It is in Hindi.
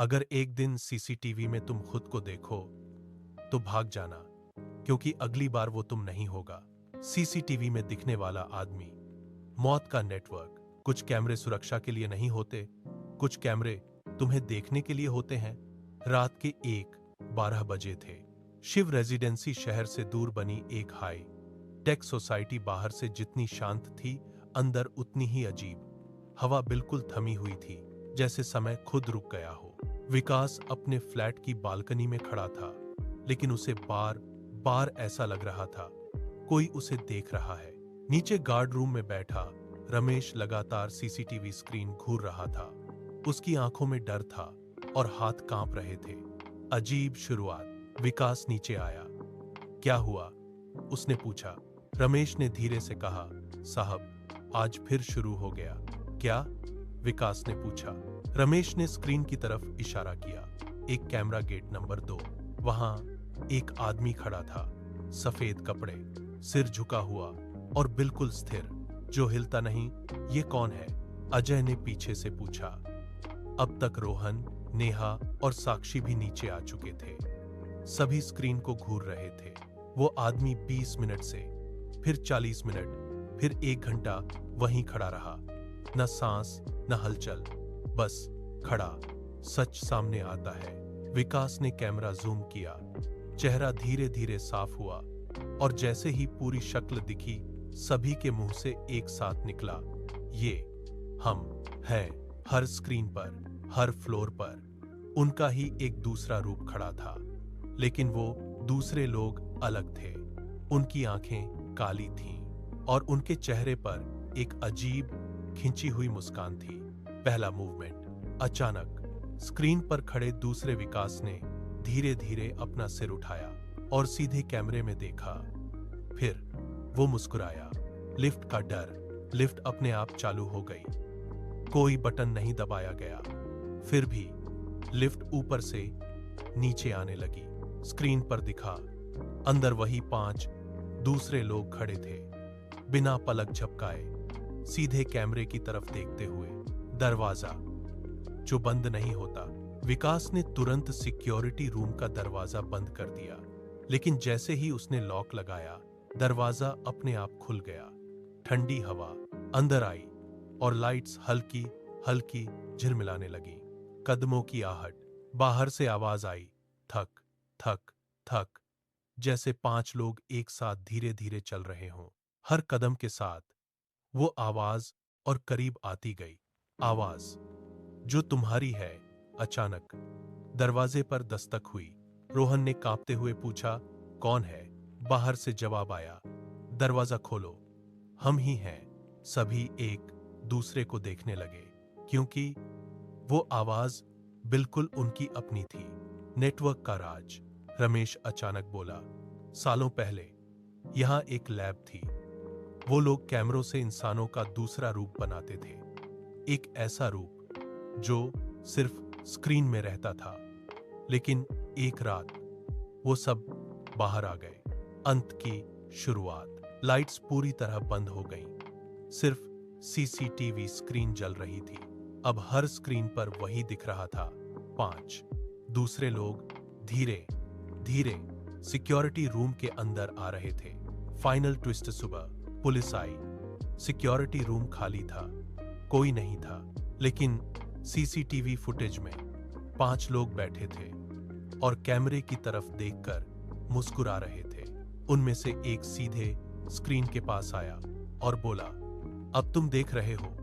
अगर एक दिन सीसीटीवी में तुम खुद को देखो तो भाग जाना, क्योंकि अगली बार वो तुम नहीं होगा। सीसीटीवी में दिखने वाला आदमी। मौत का नेटवर्क। कुछ कैमरे सुरक्षा के लिए नहीं होते, कुछ कैमरे तुम्हें देखने के लिए होते हैं। रात के 1:12 बजे थे। शिव रेजिडेंसी शहर से दूर बनी एक हाई टेक सोसाइटी बाहर से जितनी शांत थी, अंदर उतनी ही अजीब। हवा बिल्कुल थमी हुई थी, जैसे समय खुद रुक गया हो। विकास अपने फ्लैट की बालकनी में खड़ा था, लेकिन उसे बार बार ऐसा लग रहा था कोई उसे देख रहा है। नीचे गार्ड रूम में बैठा रमेश लगातार सीसीटीवी स्क्रीन घूर रहा था। उसकी आंखों में डर था और हाथ कांप रहे थे। अजीब शुरुआत। विकास नीचे आया। क्या हुआ? उसने पूछा। रमेश ने धीरे से कहा, साहब, आज फिर शुरू हो गया। क्या? विकास ने पूछा। रमेश ने स्क्रीन की तरफ इशारा किया। एक कैमरा गेट नंबर 2। वहां एक आदमी खड़ा था, सफेद कपड़े, सिर झुका हुआ और बिल्कुल स्थिर, जो हिलता नहीं। ये कौन है? अजय ने पीछे से पूछा। अब तक रोहन, नेहा और साक्षी भी नीचे आ चुके थे। सभी स्क्रीन को घूर रहे थे। वो आदमी 20 मिनट से, फिर 40 मिनट, फिर 1 घंटा वहीं खड़ा रहा। न सांस, न हलचल, बस खड़ा। सच सामने आता है। विकास ने कैमरा जूम किया। चेहरा धीरे धीरे साफ हुआ और जैसे ही पूरी शक्ल दिखी, सभी के मुंह से एक साथ निकला, ये हम हैं। हर स्क्रीन पर, हर फ्लोर पर उनका ही एक दूसरा रूप खड़ा था, लेकिन वो दूसरे लोग अलग थे। उनकी आंखें काली थीं और उनके चेहरे पर एक अजीब खिंची हुई मुस्कान थी। पहला मूवमेंट। अचानक स्क्रीन पर खड़े दूसरे विकास ने धीरे धीरे अपना सिर उठाया और सीधे कैमरे में देखा। फिर वो मुस्कुराया। लिफ्ट का डर। लिफ्ट अपने आप चालू हो गई। कोई बटन नहीं दबाया गया। फिर भी लिफ्ट ऊपर से नीचे आने लगी। स्क्रीन पर दिखा, अंदर वही 5 दूसरे लोग खड़े थे, बिना पलक झपकाए, सीधे कैमरे की तरफ देखते हुए। दरवाजा जो बंद नहीं होता। विकास ने तुरंत सिक्योरिटी रूम का दरवाजा बंद कर दिया, लेकिन जैसे ही उसने लॉक लगाया, दरवाजा अपने आप खुल गया। ठंडी हवा अंदर आई और लाइट्स हल्की हल्की झिलमिलाने लगी। कदमों की आहट। बाहर से आवाज आई, थक थक थक, जैसे 5 लोग एक साथ धीरे धीरे चल रहे हों। हर कदम के साथ वो आवाज और करीब आती गई। आवाज जो तुम्हारी है। अचानक दरवाजे पर दस्तक हुई। रोहन ने कांपते हुए पूछा, कौन है? बाहर से जवाब आया, दरवाजा खोलो, हम ही हैं। सभी एक दूसरे को देखने लगे, क्योंकि वो आवाज बिल्कुल उनकी अपनी थी। नेटवर्क का राज। रमेश अचानक बोला, सालों पहले यहां एक लैब थी। वो लोग कैमरों से इंसानों का दूसरा रूप बनाते थे। एक ऐसा रूप जो सिर्फ स्क्रीन में रहता था। लेकिन एक रात वो सब बाहर आ गए। अंत की शुरुआत। लाइट्स पूरी तरह बंद हो गईं। सिर्फ सीसीटीवी स्क्रीन जल रही थी। अब हर स्क्रीन पर वही दिख रहा था, 5 दूसरे लोग धीरे धीरे सिक्योरिटी रूम के अंदर आ रहे थे। Final twist. सुबह पुलिस आई। सिक्योरिटी रूम खाली था, कोई नहीं था, लेकिन सीसीटीवी फुटेज में 5 लोग बैठे थे और कैमरे की तरफ देखकर मुस्कुरा रहे थे। उनमें से एक सीधे स्क्रीन के पास आया और बोला, अब तुम देख रहे हो